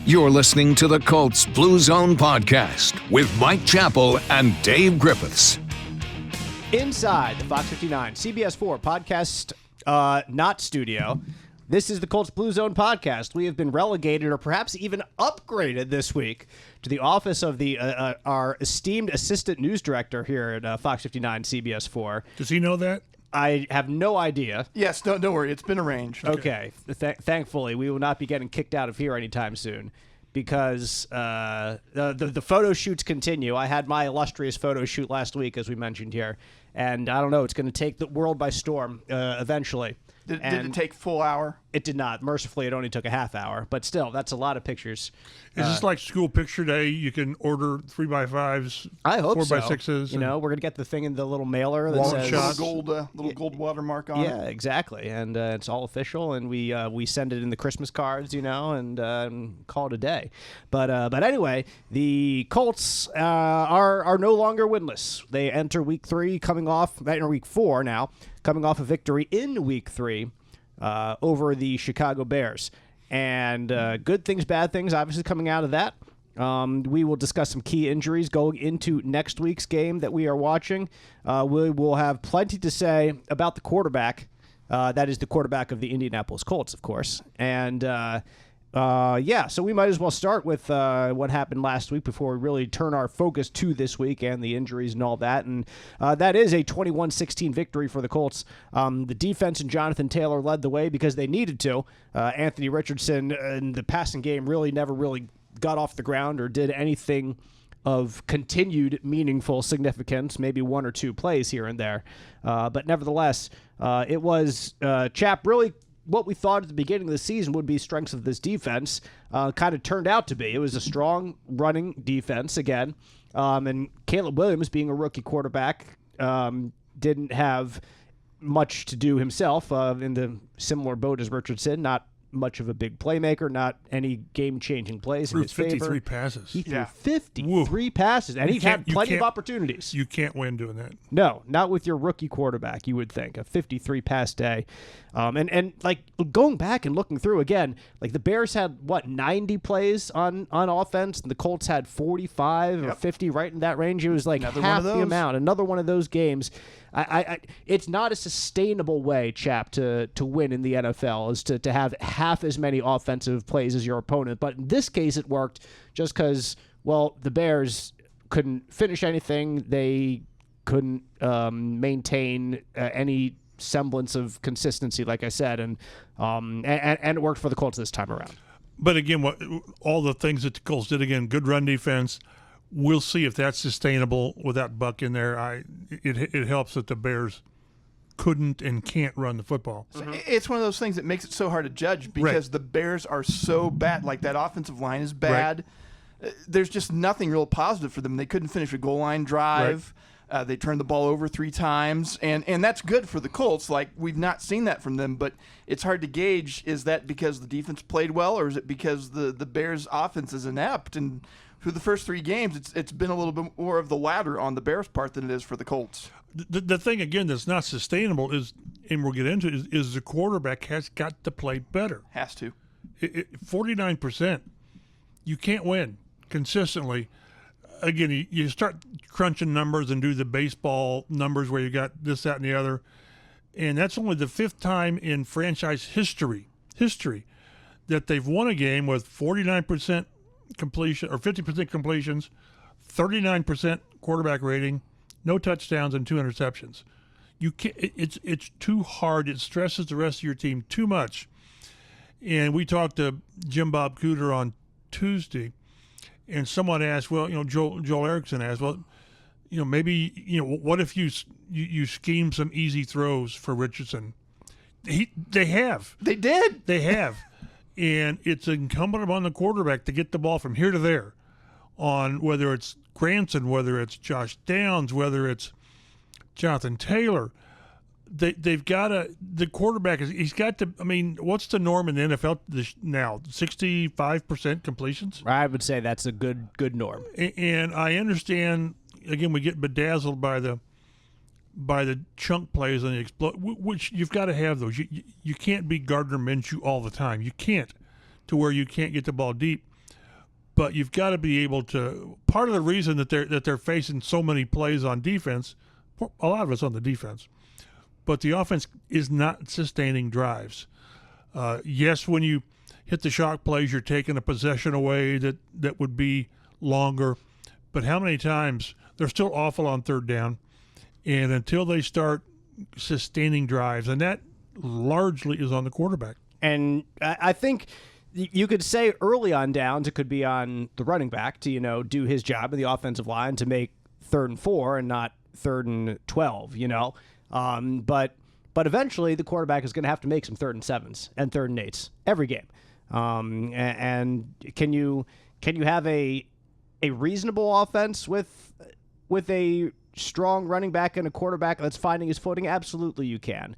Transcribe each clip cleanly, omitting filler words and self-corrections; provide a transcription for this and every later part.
You're listening to the Colts Blue Zone podcast with Mike Chappell and Dave Griffiths. Inside the Fox 59 CBS 4 podcast, not studio. This is the Colts Blue Zone podcast. We have been relegated or perhaps even upgraded this week to the office of our esteemed assistant news director here at Fox 59 CBS 4. Does he know that? I have no idea. Yes, don't worry. It's been arranged. Okay. Thankfully, we will not be getting kicked out of here anytime soon because the photo shoots continue. I had my illustrious photo shoot last week, as we mentioned here, and I don't know. It's going to take the world by storm eventually. Did it take full hour? It did not. Mercifully, it only took a half hour. But still, that's a lot of pictures. Is this like school picture day? You can order 3x5s, I hope 4x6s. You know, we're going to get the thing in the little mailer that Wallet says shots. Little gold watermark on it. Yeah, exactly. And it's all official, and we send it in the Christmas cards, and call it a day. But anyway, the Colts are no longer winless. They enter week 3, week 4 now, coming off a victory in week 3 over the Chicago Bears. And good things, bad things, obviously coming out of that. We will discuss some key injuries going into next week's game that we are watching. We will have plenty to say about the quarterback. That is the quarterback of the Indianapolis Colts, of course. And so we might as well start with what happened last week before we really turn our focus to this week and the injuries and all that. And that is a 21-16 victory for the Colts. The defense and Jonathan Taylor led the way because they needed to. Anthony Richardson in the passing game never really got off the ground or did anything of continued meaningful significance, maybe one or two plays here and there. But nevertheless, it was, Chap, really what we thought at the beginning of the season would be strengths of this defense kind of turned out to be. It was a strong running defense again. And Caleb Williams, being a rookie quarterback, didn't have much to do himself in the similar boat as Richardson. Not much of a big playmaker, not any game-changing plays in his favor. 53 passes. He threw 53 passes, and he had plenty of opportunities. You can't win doing that. No, not with your rookie quarterback, you would think. A 53-pass day. And like, going back and looking through again, like the Bears had, 90 plays on offense, and the Colts had 45 or 50, right in that range. It was like half the amount. Another one of those games. It's not a sustainable way, Chap, to win in the NFL is to have half as many offensive plays as your opponent. But in this case, it worked just because, the Bears couldn't finish anything. They couldn't maintain any semblance of consistency, like I said, and it worked for the Colts this time around. But again, all the things that the Colts did, again, good run defense. We'll see if that's sustainable without Buck in there. It helps that the Bears couldn't and can't run the football. Mm-hmm. It's one of those things that makes it so hard to judge because the Bears are so bad. Like, that offensive line is bad. Right. There's just nothing real positive for them. They couldn't finish a goal line drive. Right. They turned the ball over 3 times, and that's good for the Colts. Like, we've not seen that from them, but it's hard to gauge. Is that because the defense played well, or is it because the Bears' offense is inept? And through the first 3 games, it's been a little bit more of the latter on the Bears' part than it is for the Colts. The thing, again, that's not sustainable is, and we'll get into it, is the quarterback has got to play better. Has to. 49%. You can't win consistently. Again, you start crunching numbers and do the baseball numbers where you got this, that, and the other, and that's only the 5th time in franchise history that they've won a game with 49% completion or 50% completions, 39% quarterback rating, no touchdowns, and 2 interceptions. You can't. It's too hard. It stresses the rest of your team too much. And we talked to Jim Bob Cooter on Tuesday, and someone asked, Joel Erickson asked, maybe, what if you scheme some easy throws for Richardson? They have. They did. They have. And it's incumbent upon the quarterback to get the ball from here to there on whether it's Granson, whether it's Josh Downs, whether it's Jonathan Taylor. They've got to – the quarterback, he's got to – I mean, what's the norm in the NFL now? 65% completions? I would say that's a good norm. And I understand, again, we get bedazzled by the chunk plays and the explode, which you've got to have those. You can't be Gardner Minshew all the time. You can't, to where you can't get the ball deep. But you've got to be able to. Part of the reason that they're facing so many plays on defense, a lot of it's on the defense, but the offense is not sustaining drives. Yes, when you hit the shock plays, you're taking a possession away that would be longer. But how many times they're still awful on third down, and until they start sustaining drives, and that largely is on the quarterback. And I think you could say early on downs, it could be on the running back to, do his job in the offensive line to make 3rd and 4 and not 3rd and 12, But eventually the quarterback is going to have to make some 3rd and 7s and 3rd and 8s every game. And can you have a reasonable offense with a strong running back and a quarterback that's finding his footing? Absolutely you can.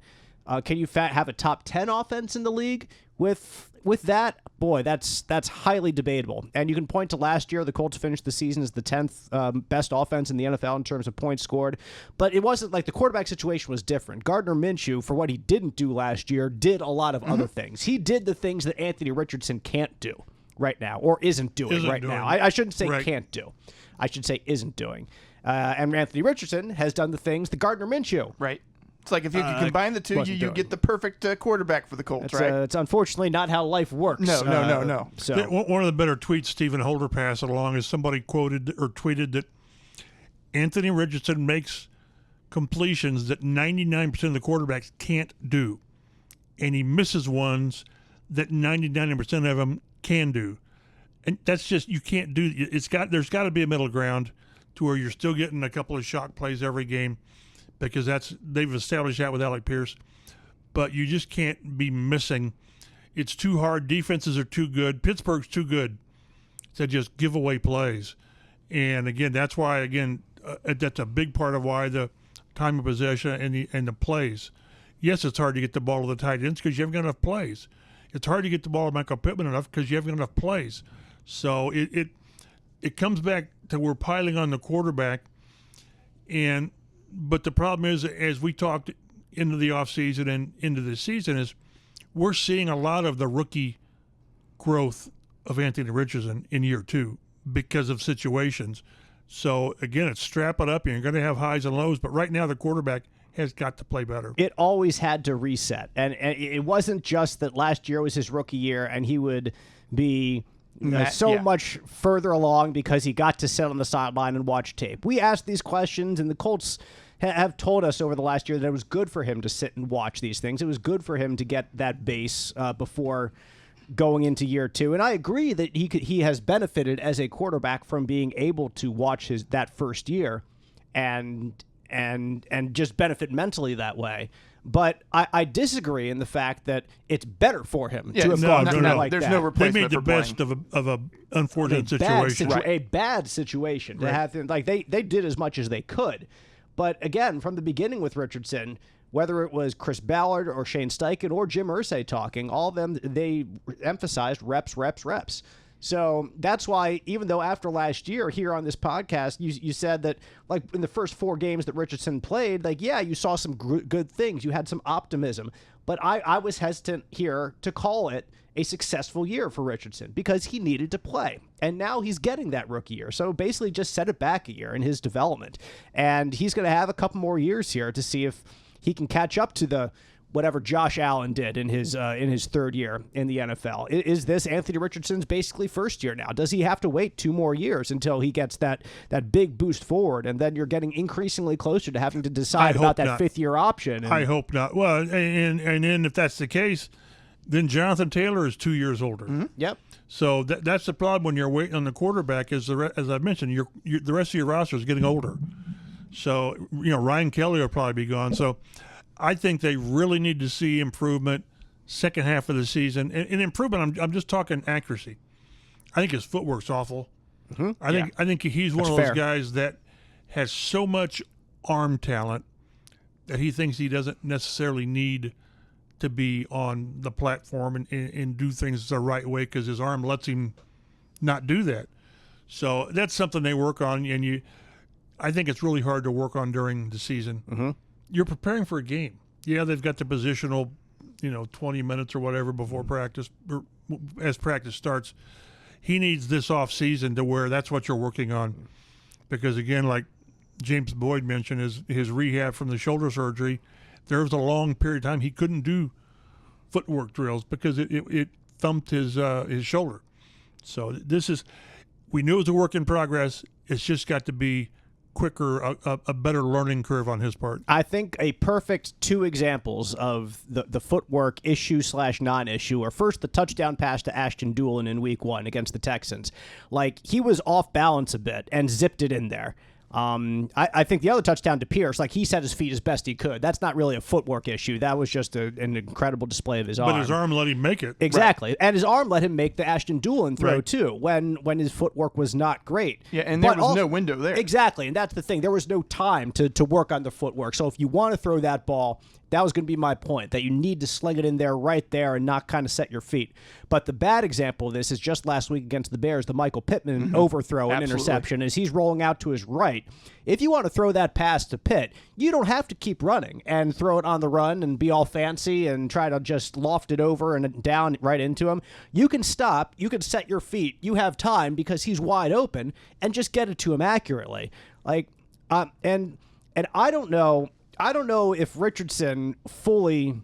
Can you have a top 10 offense in the league with that? Boy, that's highly debatable. And you can point to last year, the Colts finished the season as the 10th best offense in the NFL in terms of points scored. But it wasn't like the quarterback situation was different. Gardner Minshew, for what he didn't do last year, did a lot of other things. He did the things that Anthony Richardson can't do right now, or isn't doing now. I shouldn't say can't do. I should say isn't doing. And Anthony Richardson has done the things that Gardner Minshew. Right. It's like if you could combine the two, you get the perfect quarterback for the Colts, right? It's unfortunately not how life works. No. So one of the better tweets Stephen Holder passed along is somebody quoted or tweeted that Anthony Richardson makes completions that 99% of the quarterbacks can't do, and he misses ones that 99% of them can do. And that's just, you can't do. There's got to be a middle ground to where you're still getting a couple of shock plays every game, because they've established that with Alec Pierce. But you just can't be missing. It's too hard. Defenses are too good. Pittsburgh's too good to just give away plays. And again, that's why that's a big part of why the time of possession and the plays. Yes, it's hard to get the ball to the tight ends because you haven't got enough plays. It's hard to get the ball to Michael Pittman enough because you haven't got enough plays. So it comes back to we're piling on the quarterback. But the problem is, as we talked into the offseason and into the season, is we're seeing a lot of the rookie growth of Anthony Richardson in year 2 because of situations. So, again, it's strap it up. You're going to have highs and lows. But right now the quarterback has got to play better. It always had to reset. And it wasn't just that last year was his rookie year and he would be much further along because he got to sit on the sideline and watch tape. We asked these questions, and the Colts have told us over the last year that it was good for him to sit and watch these things. It was good for him to get that base before going into year 2. And I agree that he has benefited as a quarterback from being able to watch that first year and just benefit mentally that way. But I disagree in the fact that it's better for him to have gone through like There's that. no replacement. They made the best of a unfortunate situation. A bad situation to have him. Like they did as much as they could. But again, from the beginning with Richardson, whether it was Chris Ballard or Shane Steichen or Jim Irsay talking, all of them, they emphasized reps. So that's why, even though after last year here on this podcast, you said that, like, in the first 4 games that Richardson played, like, yeah, you saw some good things. You had some optimism. But I was hesitant here to call it a successful year for Richardson because he needed to play. And now he's getting that rookie year. So basically just set it back a year in his development. And he's going to have a couple more years here to see if he can catch up to the whatever Josh Allen did in his 3rd year in the NFL. Is this Anthony Richardson's basically first year now? Does he have to wait 2 more years until he gets that big boost forward, and then you're getting increasingly closer to having to decide about that 5th-year option? I hope not. Well, and then if that's the case, then Jonathan Taylor is 2 years older. Mm-hmm. Yep. So that's the problem when you're waiting on the quarterback. As I mentioned, the rest of your roster is getting older. So Ryan Kelly will probably be gone. So I think they really need to see improvement second half of the season. And improvement, I'm just talking accuracy. I think his footwork's awful. Mm-hmm. I think he's one of those guys that has so much arm talent that he thinks he doesn't necessarily need to be on the platform and do things the right way because his arm lets him not do that. So that's something they work on, and I think it's really hard to work on during the season. Mm-hmm. You're preparing for a game. Yeah, they've got the positional, 20 minutes or whatever before practice, or as practice starts. he needs this off season to where that's what you're working on, because again, like James Boyd mentioned, his rehab from the shoulder surgery, there was a long period of time he couldn't do footwork drills because it thumped his shoulder. So we knew it was a work in progress. It's just got to be quicker, a better learning curve on his part. I think a perfect two examples of the footwork issue / non-issue are first the touchdown pass to Ashton Doolin in week 1 against the Texans. Like, he was off balance a bit and zipped it in there. I think the other touchdown to Pierce, like, he set his feet as best he could. That's not really a footwork issue. That was just an incredible display of his arm. But his arm let him make it. Exactly. Right. And his arm let him make the Ashton Doolin throw, too, when his footwork was not great. Yeah, and there was no window there. Exactly, and that's the thing. There was no time to work on the footwork. So if you want to throw that ball, that was going to be my point, that you need to sling it in there right there and not kind of set your feet. But the bad example of this is just last week against the Bears, the Michael Pittman overthrow and interception as he's rolling out to his right. If you want to throw that pass to Pitt, you don't have to keep running and throw it on the run and be all fancy and try to just loft it over and down right into him. You can stop. You can set your feet. You have time because he's wide open, and just get it to him accurately. Like, and I don't know. I don't know if Richardson fully,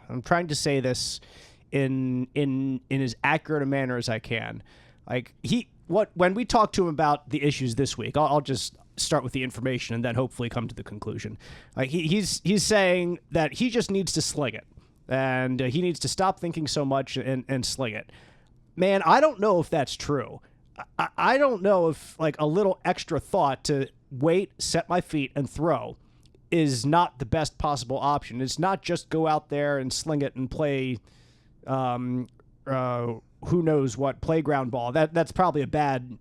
I'm trying to say this in as accurate a manner as I can. Like, when we talk to him about the issues this week, I'll just start with the information and then hopefully come to the conclusion. Like, he's saying that he just needs to sling it, and he needs to stop thinking so much and sling it. Man, I don't know if that's true. I don't know if, like, a little extra thought to wait, set my feet, and throw is not the best possible option. It's not just go out there and sling it and play who knows what playground ball. That's probably a bad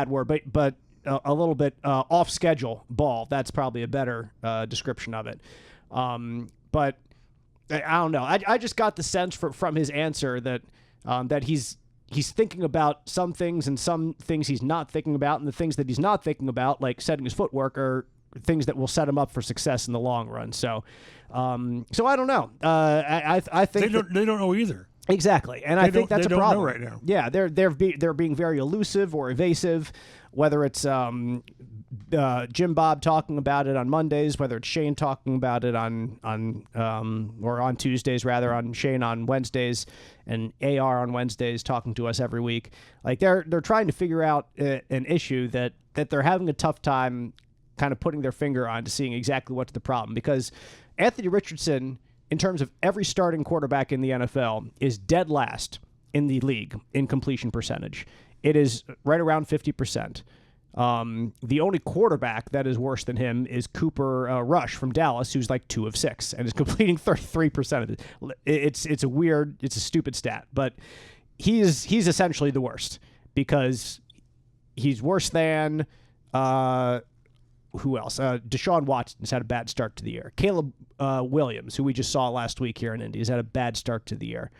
word, but a little bit off schedule ball. That's probably a better description of it. But I don't know. I just got the sense from his answer that he's thinking about some things and some things he's not thinking about, and the things that he's not thinking about, like setting his footwork, are things that will set him up for success in the long run. So I don't know. I think they don't know either. Exactly, and I think that's a problem know right now. Yeah, they're being very elusive or evasive. Whether it's Jim Bob talking about it on Mondays, whether it's Shane talking about it on Tuesdays rather, on Shane on Wednesdays, and AR on Wednesdays talking to us every week. Like, they're trying to figure out an issue that they're having a tough time kind of putting their finger on to seeing exactly what's the problem, because Anthony Richardson, in terms of every starting quarterback in the NFL, is dead last in the league in completion percentage. It is right around 50%. The only quarterback that is worse than him is Cooper Rush from Dallas, who's like 2 of 6 and is completing 33% of it. It's a stupid stat, but he's essentially the worst, because he's worse than who else? Deshaun Watson's had a bad start to the year. Caleb Williams, who we just saw last week here in Indy, has had a bad start to the year.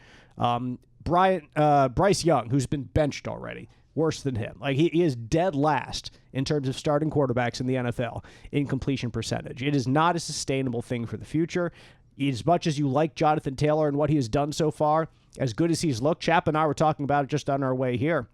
Bryce Young, who's been benched already, worse than him. Like, he is dead last in terms of starting quarterbacks in the NFL in completion percentage. It is not a sustainable thing for the future. As much as you like Jonathan Taylor and what he has done so far, as good as he's looked, Chap and I were talking about it just on our way here.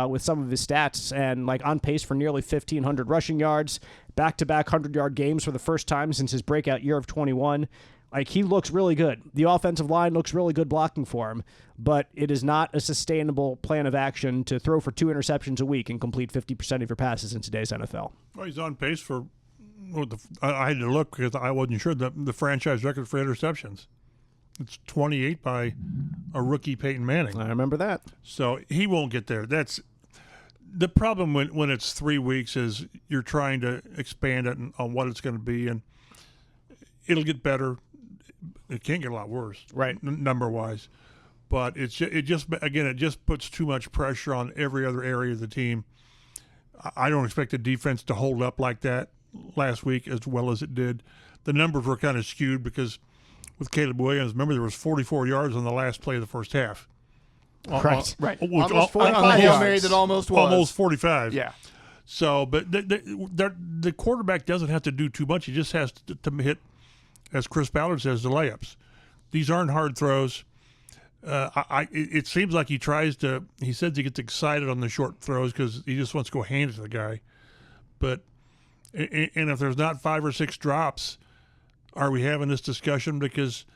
With some of his stats, and like on pace for nearly 1,500 rushing yards, back-to-back 100-yard games for the first time since his breakout year of 21. Like, he looks really good. The offensive line looks really good blocking for him, but it is not a sustainable plan of action to throw for 2 interceptions a week and complete 50% of your passes in today's NFL. Well, he's on pace for, I had to look because I wasn't sure, the franchise record for interceptions. It's 28 by a rookie, Peyton Manning. I remember that. So he won't get there. That's the problem when it's 3 weeks, is you're trying to expand it on what it's going to be, and it'll get better. It can't get a lot worse, right? Number-wise, but it just puts too much pressure on every other area of the team. I don't expect the defense to hold up like that last week as well as it did. The numbers were kind of skewed because with Caleb Williams, remember, there was 44 yards on the last play of the first half. Right. Almost 45 on the Hail Mary that almost was. Almost 45. Yeah. So, but the quarterback doesn't have to do too much. He just has to hit, as Chris Ballard says, the layups. These aren't hard throws. It seems like he says he gets excited on the short throws because he just wants to go hand it to the guy. But, and if there's not 5 or 6 drops, are we having this discussion? Because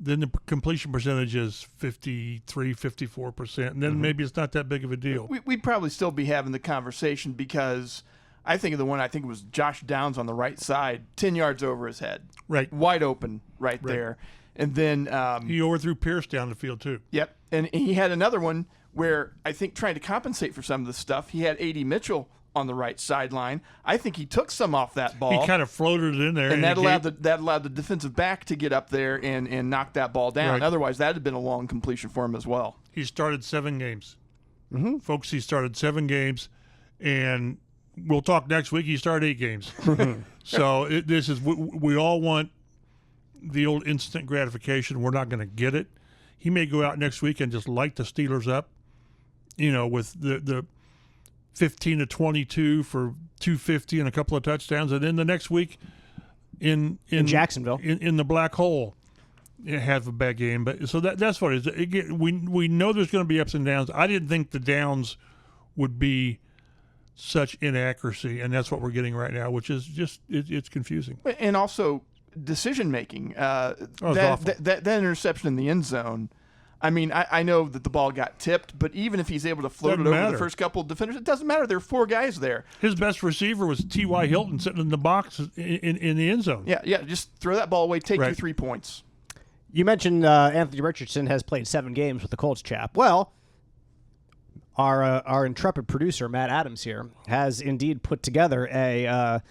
then the completion percentage is 53, 54%, and then maybe it's not that big of a deal. We'd probably still be having the conversation because I think of the one, I think it was Josh Downs on the right side, 10 yards over his head. Right. Wide open right there. And then he overthrew Pierce down the field too. Yep. And he had another one where I think trying to compensate for some of the stuff, he had A.D. Mitchell on the right sideline. I think he took some off that ball. He kind of floated it in there. And that allowed the defensive back to get up there and knock that ball down. Right. Otherwise, that would have been a long completion for him as well. He started 7 games. Folks, he started 7 games. And we'll talk next week. He started 8 games. So we all want the old instant gratification. We're not going to get it. He may go out next week and just light the Steelers up, with the 15 to 22 for 250 and a couple of touchdowns, and then the next week in Jacksonville in the black hole, have a bad game. But so that's what it is. We know there's going to be ups and downs. I didn't think the downs would be such inaccuracy, and that's what we're getting right now, which is just it's confusing. And also decision making. That interception in the end zone. I mean, I know that the ball got tipped, but even if he's able to float it over the first couple of defenders, it doesn't matter. There are 4 guys there. His best receiver was T.Y. Hilton sitting in the box in the end zone. Yeah. Just throw that ball away. Take your 3 points. You mentioned Anthony Richardson has played 7 games with the Colts, chap. Well, our intrepid producer Matt Adams here has indeed put together a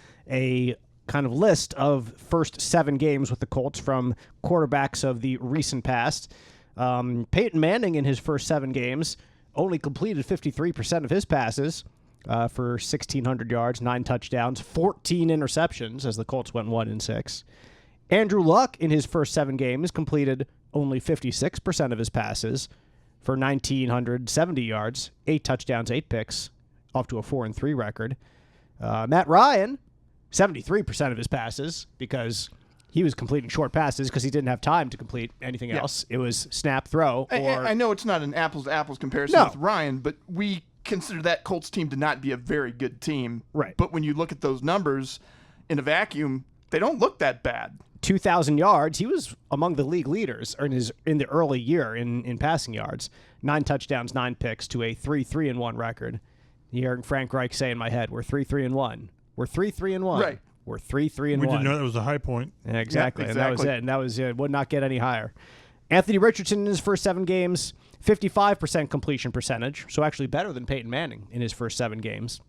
kind of list of first 7 games with the Colts from quarterbacks of the recent past. Peyton Manning in his first 7 games only completed 53% of his passes for 1,600 yards, 9 touchdowns, 14 interceptions as the Colts went 1-6. Andrew Luck in his first 7 games completed only 56% of his passes for 1,970 yards, 8 touchdowns, 8 picks, off to a 4-3 record. Matt Ryan, 73% of his passes because he was completing short passes because he didn't have time to complete anything else. It was snap, throw. I know it's not an apples-to-apples comparison with Ryan, but we consider that Colts team to not be a very good team. Right. But when you look at those numbers in a vacuum, they don't look that bad. 2,000 yards. He was among the league leaders in the early year in passing yards. 9 touchdowns, 9 picks to a 3-3-1 record. You're hearing Frank Reich say in my head, we're 3-3-1. We're 3-3-1. Right. We're 3-3-1. We didn't know that was a high point. Yeah, exactly. Yeah, And that was it. And that was it. Would not get any higher. Anthony Richardson in his first 7 games, 55% completion percentage, so actually better than Peyton Manning in his first 7 games.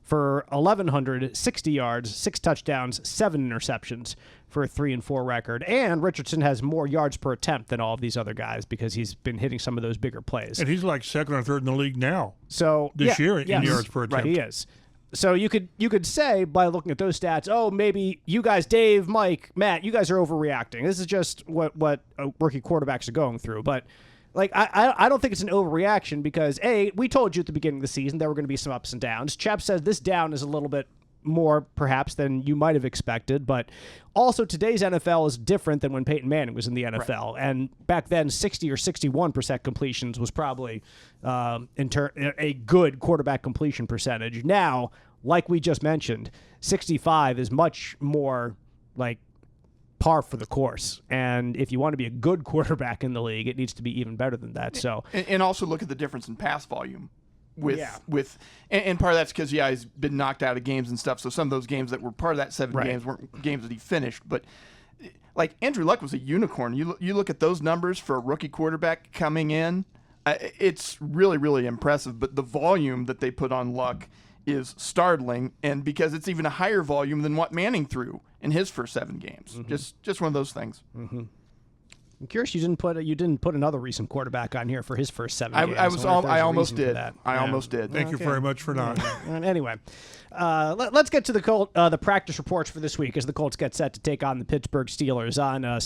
For 1,160 yards, 6 touchdowns, 7 interceptions for a 3-4 record. And Richardson has more yards per attempt than all of these other guys because he's been hitting some of those bigger plays. And he's like 2nd or 3rd in the league now. So this year in yards per attempt. Right, he is. So you could say by looking at those stats, oh, maybe you guys, Dave, Mike, Matt, you guys are overreacting. This is just what rookie quarterbacks are going through. But like I don't think it's an overreaction because we told you at the beginning of the season there were going to be some ups and downs. Chap says this down is a little bit more perhaps than you might have expected, but also today's NFL is different than when Peyton Manning was in the NFL. Right. And back then 60 or 61% completions was probably a good quarterback completion percentage. Now, like we just mentioned, 65 is much more like par for the course. And if you want to be a good quarterback in the league, it needs to be even better than that. So and also look at the difference in pass volume. And part of that's because he's been knocked out of games and stuff. So some of those games that were part of that 7 games weren't games that he finished. But like Andrew Luck was a unicorn. You look at those numbers for a rookie quarterback coming in. It's really, really impressive. But the volume that they put on Luck is startling, and because it's even a higher volume than what Manning threw in his first 7 games. Mm-hmm. Just one of those things. Mm-hmm. I'm curious you didn't put another recent quarterback on here for his first 7 games. I almost did. I almost did. Thank you very much for not. Anyway, let's get to the practice reports for this week as the Colts get set to take on the Pittsburgh Steelers on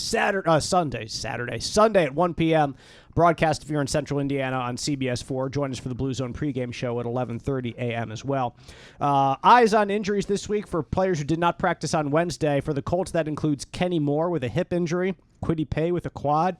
Sunday at 1 p.m. Broadcast if you're in Central Indiana on CBS 4. Join us for the Blue Zone pregame show at 11:30 a.m. as well. Eyes on injuries this week for players who did not practice on Wednesday. For the Colts, that includes Kenny Moore with a hip injury, Kwity Paye with a quad.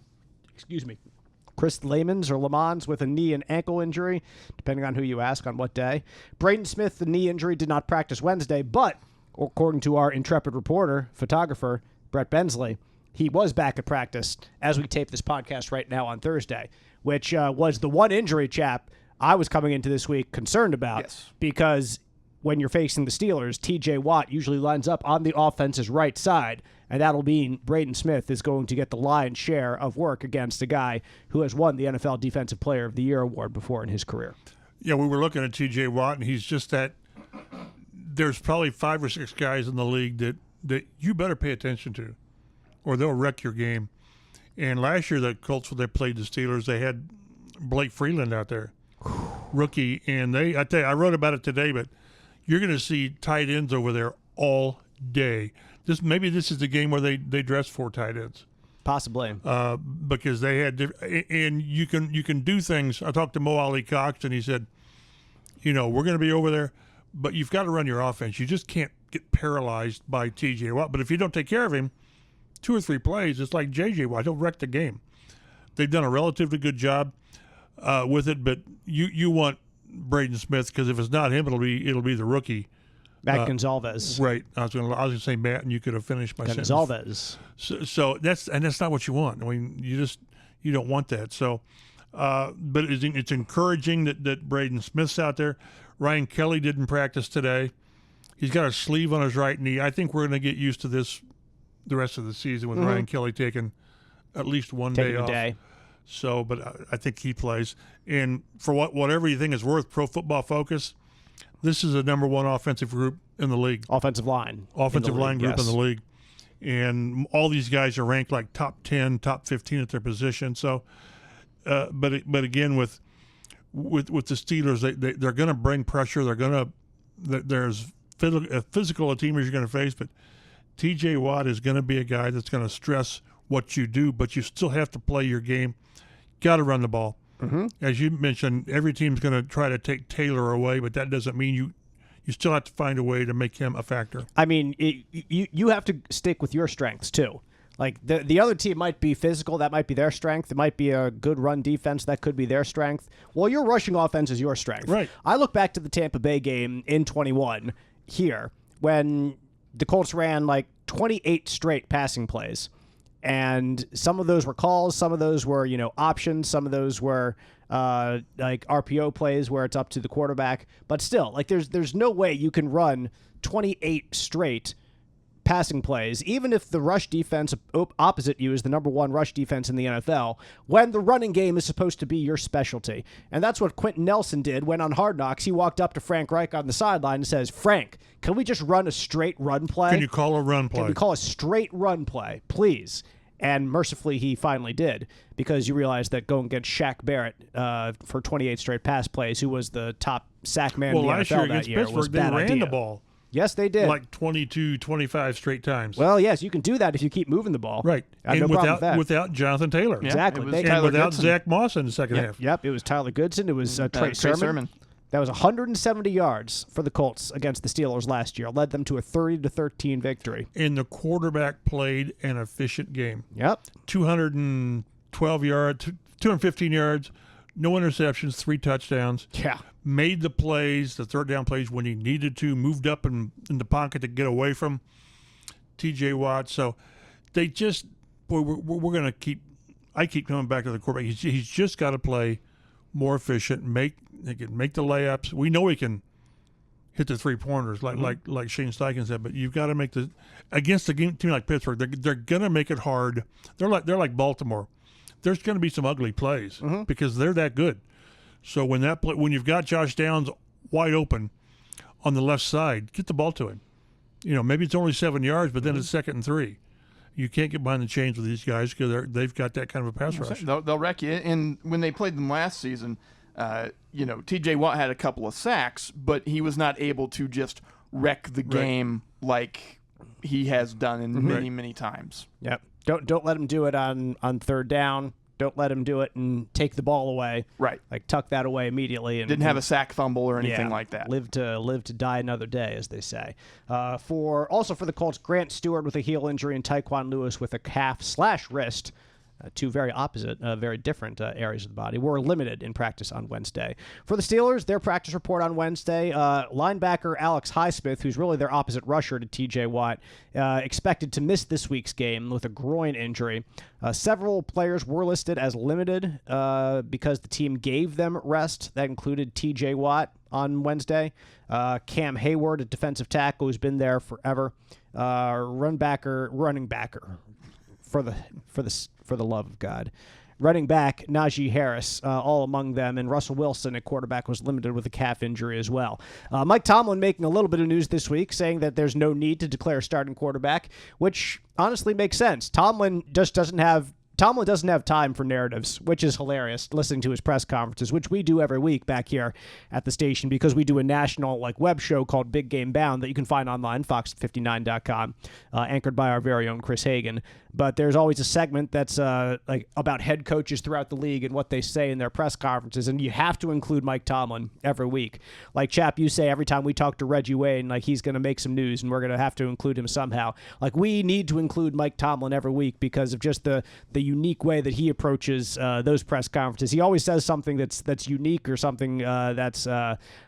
Chris Lemons with a knee and ankle injury, depending on who you ask on what day. Braden Smith, the knee injury, did not practice Wednesday, but according to our intrepid reporter, photographer, Brett Bensley, he was back at practice as we tape this podcast right now on Thursday, which was the one injury, Chap, I was coming into this week concerned about. Yes. Because when you're facing the Steelers, T.J. Watt usually lines up on the offense's right side, and that'll mean Braden Smith is going to get the lion's share of work against a guy who has won the NFL Defensive Player of the Year award before in his career. Yeah, we were looking at T.J. Watt, and he's just that – there's probably 5 or 6 guys in the league that you better pay attention to, or they'll wreck your game. And last year, the Colts, when they played the Steelers, they had Blake Freeland out there, rookie. And I tell you, I wrote about it today, but you're going to see tight ends over there all day. Maybe this is the game where they dress 4 tight ends. Possibly. Because they had and you can do things. I talked to Mo Ali Cox, and he said, we're going to be over there, but you've got to run your offense. You just can't get paralyzed by T.J. Watt. But if you don't take care of him, 2 or 3 plays, it's like J.J. Watt. He'll wreck the game. They've done a relatively good job with it, but you want Braden Smith, because if it's not him, it'll be the rookie. Matt Gonzalez. Right. I was going to say Matt, and you could have finished my sentence. Gonzalez. So that's not what you want. I mean, you don't want that. So, but it's encouraging that Braden Smith's out there. Ryan Kelly didn't practice today. He's got a sleeve on his right knee. I think we're going to get used to this the rest of the season with Ryan Kelly taking at least one day off. So, but I think he plays. And for whatever you think is worth, Pro Football Focus, this is a number 1 offensive group in the league. Offensive line Group in the league. And all these guys are ranked like top 10, top 15 at their position. So, but again, with the Steelers, they're going to bring pressure. There's physical a team you're going to face, but T.J. Watt is going to be a guy that's going to stress what you do, but you still have to play your game. Got to run the ball. Mm-hmm. As you mentioned, every team's going to try to take Taylor away, but that doesn't mean you still have to find a way to make him a factor. I mean, you have to stick with your strengths too. Like the other team might be physical, that might be their strength. It might be a good run defense, that could be their strength. Well, your rushing offense is your strength. Right. I look back to the Tampa Bay game in 21 here when the Colts ran like 28 straight passing plays. And some of those were calls, some of those were, options, some of those were like RPO plays where it's up to the quarterback. But still, like there's no way you can run 28 straight passing plays, even if the rush defense opposite you is the number 1 rush defense in the NFL, when the running game is supposed to be your specialty. And that's what Quentin Nelson did when on Hard Knocks he walked up to Frank Reich on the sideline and says, "Frank, can we just run a straight run play? Can you call a run play? Can we call a straight run play, please?" And mercifully, he finally did, because you realize that going against Shaq Barrett for 28 straight pass plays, who was the top sack man in the NFL that year, was a bad idea. They ran the ball. Yes, they did. Like 22, 25 straight times. Well, yes, you can do that if you keep moving the ball. Right. I have and no problem with that. without Jonathan Taylor. Yeah, exactly. And without Zach Moss in the second half. Yep, it was Tyler Goodson. It was Trey Sermon. That was 170 yards for the Colts against the Steelers last year. Led them to a 30-13 victory. And the quarterback played an efficient game. Yep. 212 yards, 215 yards, no interceptions, 3 touchdowns. Yeah. Made the plays, the third down plays when he needed to, moved up in the pocket to get away from T.J. Watt. So they just, we're going to keep, I keep coming back to the quarterback. He's just got to play more efficient, make the layups. We know he can hit the 3-pointers like Shane Steichen said, but you've got to make against a team like Pittsburgh, they're going to make it hard. They're like Baltimore. There's going to be some ugly plays because they're that good. So when you've got Josh Downs wide open on the left side, get the ball to him. Maybe it's only 7 yards, but then it's 2nd and 3. You can't get behind the chains with these guys because they've got that kind of a pass rush. They'll wreck you. And when they played them last season, T.J. Watt had a couple of sacks, but he was not able to just wreck the game like he has done in many, many times. Yep. Don't let him do it on 3rd down. Don't let him do it and take the ball away. Right. Like tuck that away immediately. And didn't have a sack fumble or anything like that. Live to die another day, as they say. For the Colts, Grant Stewart with a heel injury and Tyquan Lewis with a calf/wrist. Two very opposite, very different areas of the body, were limited in practice on Wednesday. For the Steelers, their practice report on Wednesday, linebacker Alex Highsmith, who's really their opposite rusher to TJ Watt, expected to miss this week's game with a groin injury. Several players were listed as limited because the team gave them rest. That included TJ Watt on Wednesday, Cam Hayward, a defensive tackle who's been there forever, running backer, for the love of God, running back Najee Harris, all among them, and Russell Wilson at quarterback was limited with a calf injury as well. Mike Tomlin making a little bit of news this week, saying that there's no need to declare a starting quarterback, which honestly makes sense. Tomlin doesn't have time for narratives, which is hilarious, listening to his press conferences, which we do every week back here at the station because we do a national web show called Big Game Bound that you can find online, fox59.com, anchored by our very own Chris Hagan. But there's always a segment that's about head coaches throughout the league and what they say in their press conferences, and you have to include Mike Tomlin every week. Like, Chap, you say every time we talk to Reggie Wayne, he's going to make some news, and we're going to have to include him somehow. We need to include Mike Tomlin every week because of just the unique way that he approaches those press conferences. He always says something that's unique or something that's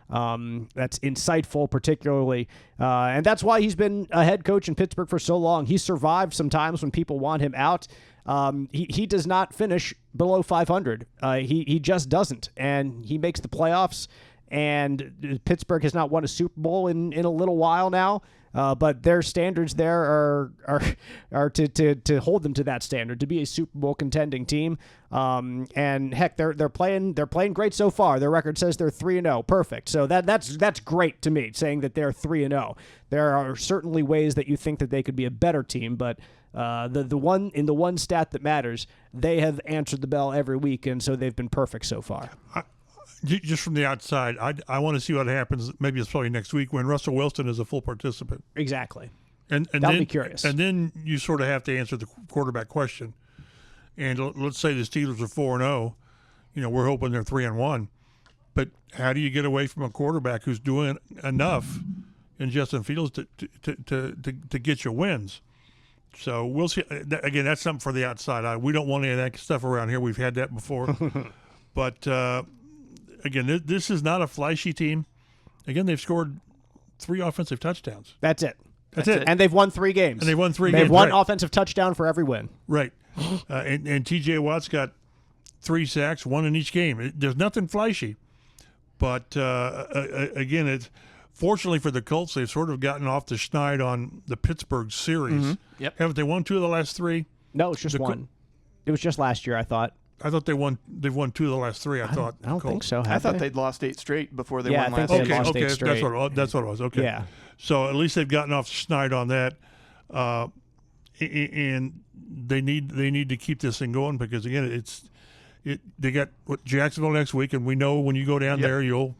insightful, particularly, and that's why he's been a head coach in Pittsburgh for so long. He's survived some times when people want him out. He does not finish below 500. He just doesn't, and he makes the playoffs. And Pittsburgh has not won a Super Bowl in a little while now. But their standards there are to hold them to that standard, to be a Super Bowl contending team. And heck, they're playing great so far. Their record says they're 3-0. Perfect. So that's great to me, saying that they're 3-0. There are certainly ways that you think that they could be a better team, but the one stat that matters, they have answered the bell every week, and so they've been perfect so far. Just from the outside, I want to see what happens. Maybe it's probably next week when Russell Wilson is a full participant. Exactly. And That'll then, be curious. And then you sort of have to answer the quarterback question. And let's say the Steelers are 4-0. We're hoping they're 3-1. But how do you get away from a quarterback who's doing enough in Justin Fields to get you wins? So we'll see. Again, that's something for the outside. We don't want any of that stuff around here. We've had that before. But again, this is not a flashy team. Again, they've scored 3 offensive touchdowns. That's it. That's it. And they've won 3 games. They've won offensive touchdown for every win. Right. And TJ Watt's got 3 sacks, 1 in each game. There's nothing flashy. But, again, it's fortunately for the Colts, they've sort of gotten off the schneid on the Pittsburgh series. Mm-hmm. Yep. Haven't they won 2 of the last 3? No, it's just 1. It was just last year, I thought. I thought they've won 2 of the last 3. I don't think so. I thought they'd lost 8 straight before they won last year. year. Okay, that's what it was. Okay. Yeah. So at least they've gotten off the schneid on that, and they need to keep this thing going because again, they got Jacksonville next week, and we know when you go down there, you'll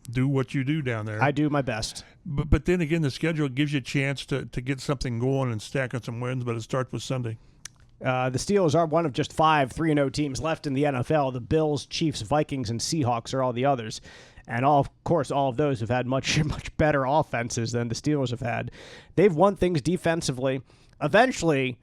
do what you do down there. I do my best. But then again, the schedule gives you a chance to get something going and stack on some wins, but it starts with Sunday. The Steelers are one of just 5 3-0 teams left in the NFL. The Bills, Chiefs, Vikings, and Seahawks are all the others. And of course, all of those have had much better offenses than the Steelers have had. They've won things defensively. Eventually,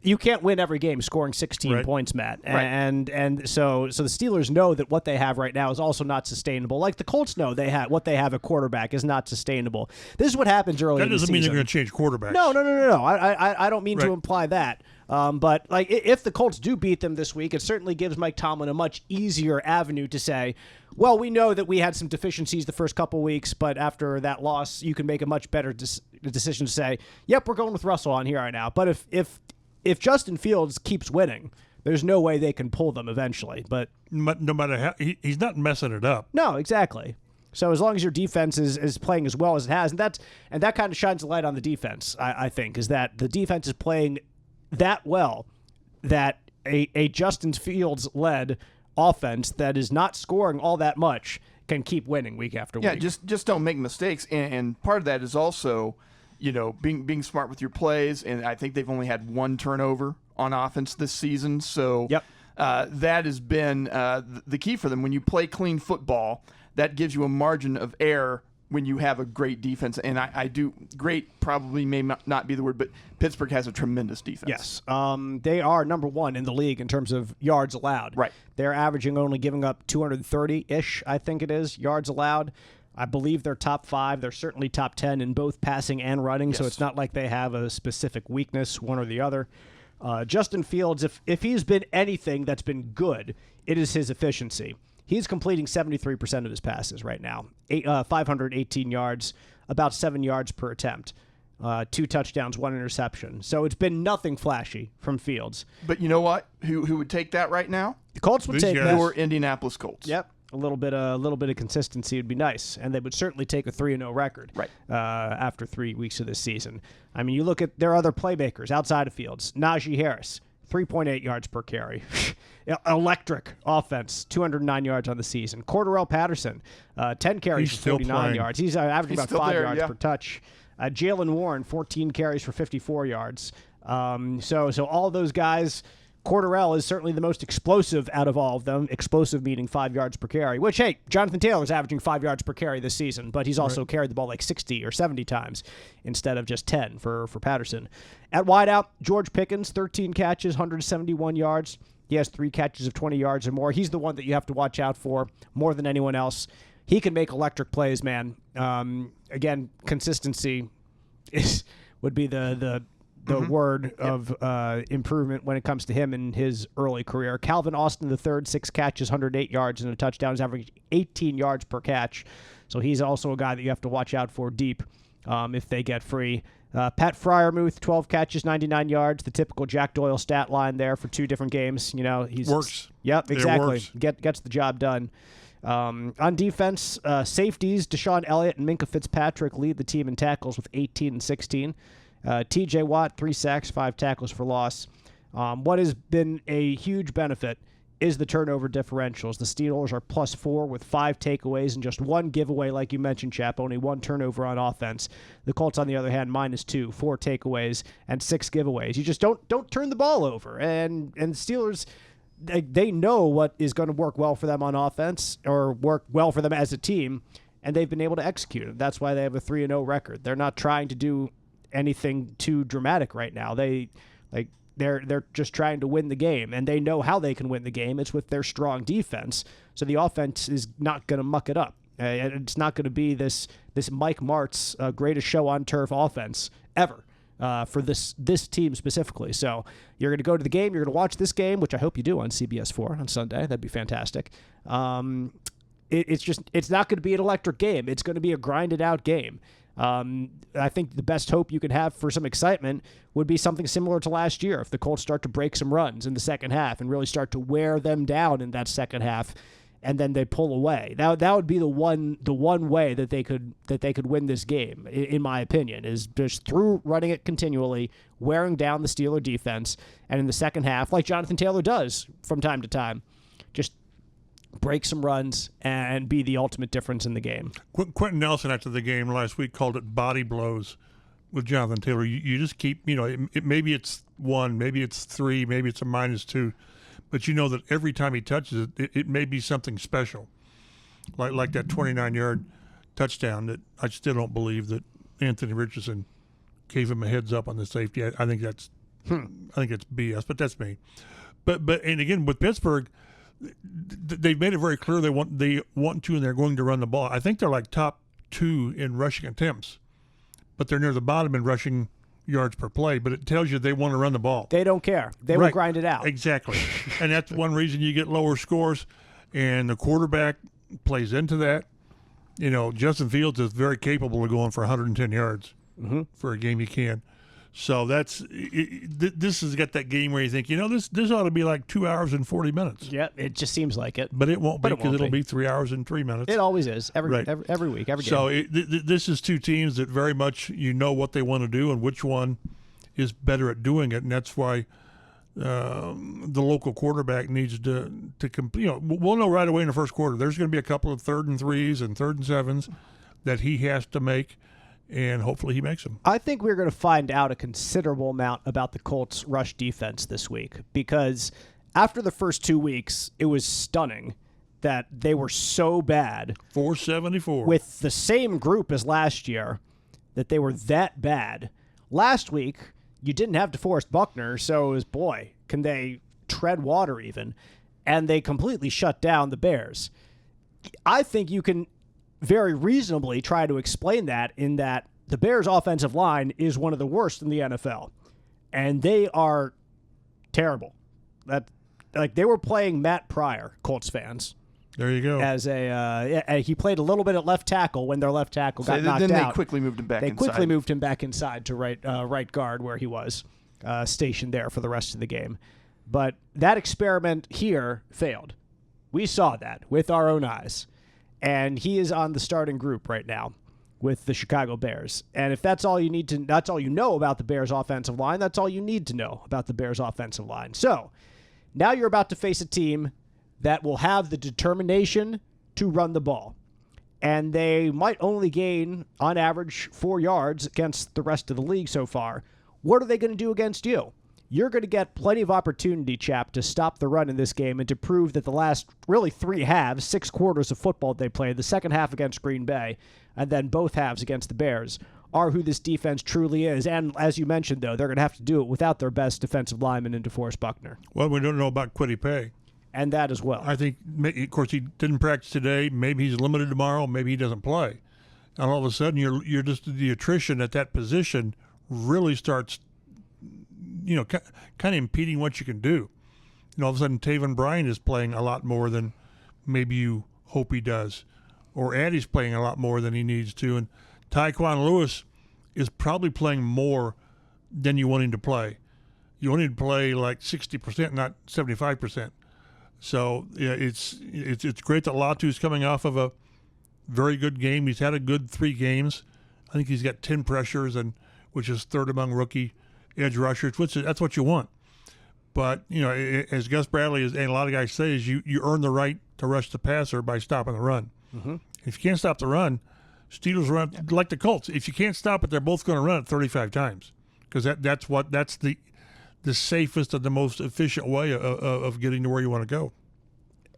you can't win every game scoring 16 points, Matt. Right. And so the Steelers know that what they have right now is also not sustainable. Like the Colts know what they have at quarterback is not sustainable. This is what happens early in the season. That doesn't mean they're going to change quarterbacks. No. I don't mean to imply that. But if the Colts do beat them this week, it certainly gives Mike Tomlin a much easier avenue to say, well, we know that we had some deficiencies the first couple weeks, but after that loss, you can make a much better decision to say, yep, we're going with Russell on here right now. But if Justin Fields keeps winning, there's no way they can pull them eventually. But no matter how, he's not messing it up. No, exactly. So as long as your defense is playing as well as it has, and that kind of shines a light on the defense, I think, is that the defense is playing that well that a Justin Fields-led offense that is not scoring all that much can keep winning week after week. Yeah, just don't make mistakes. And part of that is also, being smart with your plays. And I think they've only had 1 turnover on offense this season. So that has been the key for them. When you play clean football, that gives you a margin of error when you have a great defense, and I do, great probably may not be the word, but Pittsburgh has a tremendous defense. Yes. They are number one in the league in terms of yards allowed. Right. They're averaging only giving up 230-ish, I think it is, yards allowed. I believe they're top 5. They're certainly top 10 in both passing and running, so it's not like they have a specific weakness, one or the other. Justin Fields, if he's been anything that's been good, it is his efficiency. He's completing 73% of his passes right now. 518 yards, about 7 yards per attempt. 2 touchdowns, 1 interception. So it's been nothing flashy from Fields. But you know what? Who would take that right now? The Colts would take that. Your Indianapolis Colts. Yep. A little bit of consistency would be nice, and they would certainly take a 3-0 record after 3 weeks of this season. I mean, you look at their other playmakers outside of Fields. Najee Harris, 3.8 yards per carry. Electric offense, 209 yards on the season. Cordarrelle Patterson, 10 carries for 49 yards. He's averaging about 5 yards per touch. Jalen Warren, 14 carries for 54 yards. So all those guys, Cordarrelle is certainly the most explosive out of all of them. Explosive meaning 5 yards per carry, which, hey, Jonathan Taylor's averaging 5 yards per carry this season, but he's also carried the ball like 60 or 70 times instead of just 10 for Patterson. At wideout, George Pickens, 13 catches, 171 yards. He has 3 catches of 20 yards or more. He's the one that you have to watch out for more than anyone else. He can make electric plays, man. Again, consistency would be the word of improvement when it comes to him in his early career. Calvin Austin III, 6 catches, 108 yards, and a touchdown. He's averaging 18 yards per catch. So he's also a guy that you have to watch out for deep if they get free. Pat Freiermuth, 12 catches, 99 yards. The typical Jack Doyle stat line there for 2 different games. You know, he's works. Yep, exactly. Works. Gets the job done. On defense, safeties, Deshaun Elliott and Minkah Fitzpatrick lead the team in tackles with 18 and 16. T.J. Watt, 3 sacks, 5 tackles for loss. What has been a huge benefit is the turnover differentials. The Steelers are +4 with 5 takeaways and just 1 giveaway, like you mentioned, Chap. Only 1 turnover on offense. The Colts, on the other hand, -2, 4 takeaways and 6 giveaways. You just don't turn the ball over. And Steelers, they know what is going to work well for them on offense or work well for them as a team, and they've been able to execute it. That's why they have a 3-0 record. They're not trying to do anything too dramatic right now. They're just trying to win the game, and they know how they can win the game. It's with their strong defense. So the offense is not going to muck it up. It's not going to be this Mike Martz greatest show on turf offense ever for this team specifically. So you're going to go to the game. You're going to watch this game, which I hope you do on CBS4 on Sunday. That'd be fantastic. It's not going to be an electric game. It's going to be a grinded out game. I think the best hope you could have for some excitement would be something similar to last year. If the Colts start to break some runs in the second half and really start to wear them down in that second half, and then they pull away, that would be the one way that they could win this game, in my opinion, is just through running it continually, wearing down the Steeler defense, and in the second half, like Jonathan Taylor does from time to time, just break some runs and be the ultimate difference in the game. Quentin Nelson after the game last week called it body blows with Jonathan Taylor. You just keep, maybe it's 1, maybe it's 3, maybe it's a -2, but you know that every time he touches it, it may be something special, like that 29-yard touchdown that I still don't believe that Anthony Richardson gave him a heads up on the safety. I think that's BS, but that's me. But and again with Pittsburgh, they've made it very clear they want to, and they're going to run the ball. I think they're like top 2 in rushing attempts, but they're near the bottom in rushing yards per play. But it tells you they want to run the ball. They don't care. They will grind it out. Exactly, and that's one reason you get lower scores. And the quarterback plays into that. Justin Fields is very capable of going for 110 yards for a game. He can. So this has got that game where you think, this ought to be like 2 hours and 40 minutes. Yeah, it just seems like it. But it won't be, because it'll be 3 hours and 3 minutes. It always is, every week, every game. So this is 2 teams that very much what they want to do and which one is better at doing it, and that's why the local quarterback needs to compete. We'll know right away in the first quarter. There's going to be a couple of 3rd and 3s and 3rd and 7s that he has to make. And hopefully he makes them. I think we're going to find out a considerable amount about the Colts' rush defense this week, because after the first 2 weeks, it was stunning. that they were so bad. 474. With the same group as last year, that they were that bad. Last week, you didn't have DeForest Buckner, so it was, boy, can they tread water even. And they completely shut down the Bears. I think you can very reasonably try to explain that in that the Bears' offensive line is one of the worst in the NFL. And they are terrible. They were playing Matt Pryor, Colts fans. There you go. As he played a little bit at left tackle when their left tackle got knocked out. Then they quickly moved him back inside. They quickly moved him back inside to right guard where he was stationed there for the rest of the game. But that experiment here failed. We saw that with our own eyes. And he is on the starting group right now with the Chicago Bears. And if that's all that's all you know about the Bears offensive line, that's all you need to know about the Bears offensive line. So now you're about to face a team that will have the determination to run the ball. And they might only gain, on average, 4 yards against the rest of the league so far. What are they going to do against you? You're going to get plenty of opportunity, Chap, to stop the run in this game and to prove that the last, really 3 halves, 6 quarters of football they played, the second half against Green Bay, and then both halves against the Bears, are who this defense truly is. And as you mentioned, though, they're going to have to do it without their best defensive lineman in DeForest Buckner. Well, we don't know about Kwity Paye. And that as well. I think, of course, he didn't practice today. Maybe he's limited tomorrow. Maybe he doesn't play. And all of a sudden, you're just the attrition at that position really starts, kind of impeding what you can do. And all of a sudden, Taven Bryan is playing a lot more than maybe you hope he does, or Addy's playing a lot more than he needs to, and Tyquan Lewis is probably playing more than you want him to play. You want him to play like 60%, not 75%. So yeah, it's great that Latu's coming off of a very good game. He's had a good 3 games. I think he's got 10 pressures, which is third among rookie edge rushers. That's what you want. But as Gus Bradley and a lot of guys say, is you earn the right to rush the passer by stopping the run. Mm-hmm. If you can't stop the run, Steelers run like the Colts. If you can't stop it, they're both going to run it 35 times because that's the safest and the most efficient way of getting to where you want to go.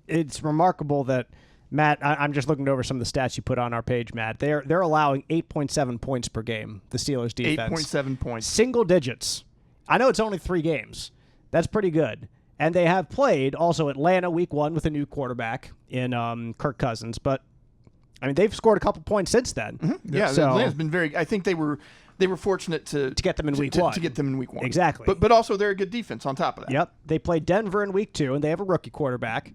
It's remarkable that, Matt, I'm just looking over some of the stats you put on our page, Matt. They're allowing 8.7 points per game, the Steelers defense. 8.7 points. Single digits. I know it's only 3 games. That's pretty good. And they have played also Atlanta week 1 with a new quarterback in Kirk Cousins. But, I mean, they've scored a couple points since then. Mm-hmm. Yeah, so, Atlanta's been very – I think they were fortunate to get them in week 1. To get them in week 1. Exactly. But also they're a good defense on top of that. Yep. They played Denver in week 2, and they have a rookie quarterback.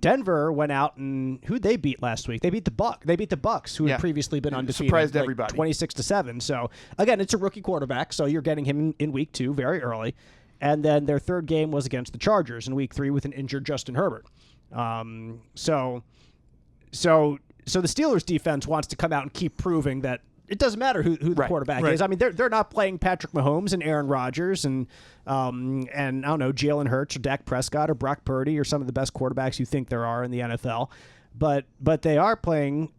Denver went out and who'd they beat last week? They beat the Bucs. They beat the Bucs, who had previously been undefeated. Surprised everybody. 26-7. So again, it's a rookie quarterback, so you're getting him in week 2 very early. And then their third game was against the Chargers in week 3 with an injured Justin Herbert. So the Steelers defense wants to come out and keep proving that it doesn't matter who the quarterback is. I mean, they're not playing Patrick Mahomes and Aaron Rodgers and I don't know, Jalen Hurts or Dak Prescott or Brock Purdy or some of the best quarterbacks you think there are in the NFL. But they are playing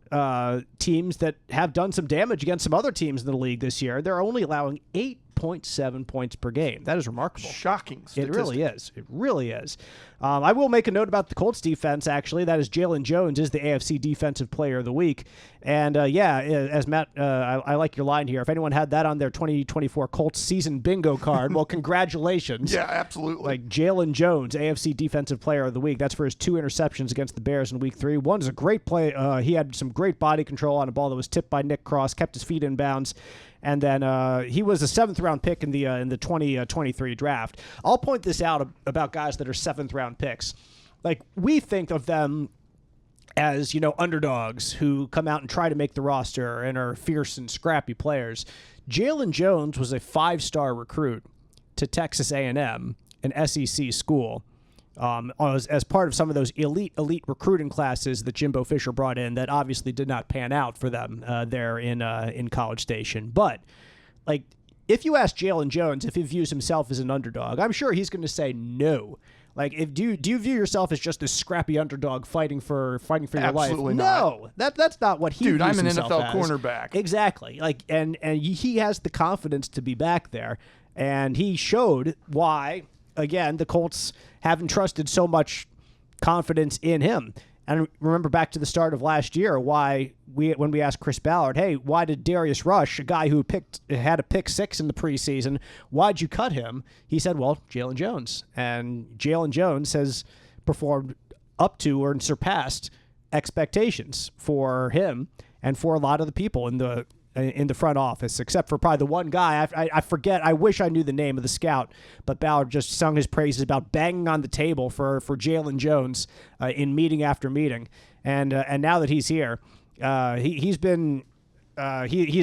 teams that have done some damage against some other teams in the league this year. They're only allowing 8.7 points per game. That is remarkable. Shocking statistic. It really is. It really is. I will make a note about the Colts defense, actually. That is Jalen Jones is the AFC Defensive Player of the Week. And, as Matt, I like your line here. If anyone had that on their 2024 Colts season bingo card, well, congratulations. Yeah, absolutely. Like Jalen Jones, AFC Defensive Player of the Week. That's for his 2 interceptions against the Bears in week 3. One is a great play. He had some great body control on a ball that was tipped by Nick Cross, kept his feet in bounds. And then he was a 7th-round pick in the 2023 draft. I'll point this out about guys that are 7th-round picks. Like, we think of them as, underdogs who come out and try to make the roster and are fierce and scrappy players. Jalen Jones was a 5-star recruit to Texas A&M, an SEC school, as part of some of those elite recruiting classes that Jimbo Fisher brought in that obviously did not pan out for them there in College Station. But, like, if you ask Jalen Jones if he views himself as an underdog, I'm sure he's going to say no. Like, do you view yourself as just a scrappy underdog fighting for your life? Absolutely not. No, that's not what he views I'm an himself NFL as. cornerback. Exactly. Like, and he has the confidence to be back there, and he showed why. Again, the Colts haven't trusted so much confidence in him. And remember back to the start of last year, when we asked Chris Ballard, hey, why did Darius Rush, a guy who had a pick 6 in the preseason, why'd you cut him? He said, well, Jalen Jones. And Jalen Jones has performed up to or surpassed expectations for him and for a lot of the people in the front office, except for probably the one guy. I forget. I wish I knew the name of the scout, but Ballard just sung his praises about banging on the table for Jalen Jones in meeting after meeting. And now that he's here, he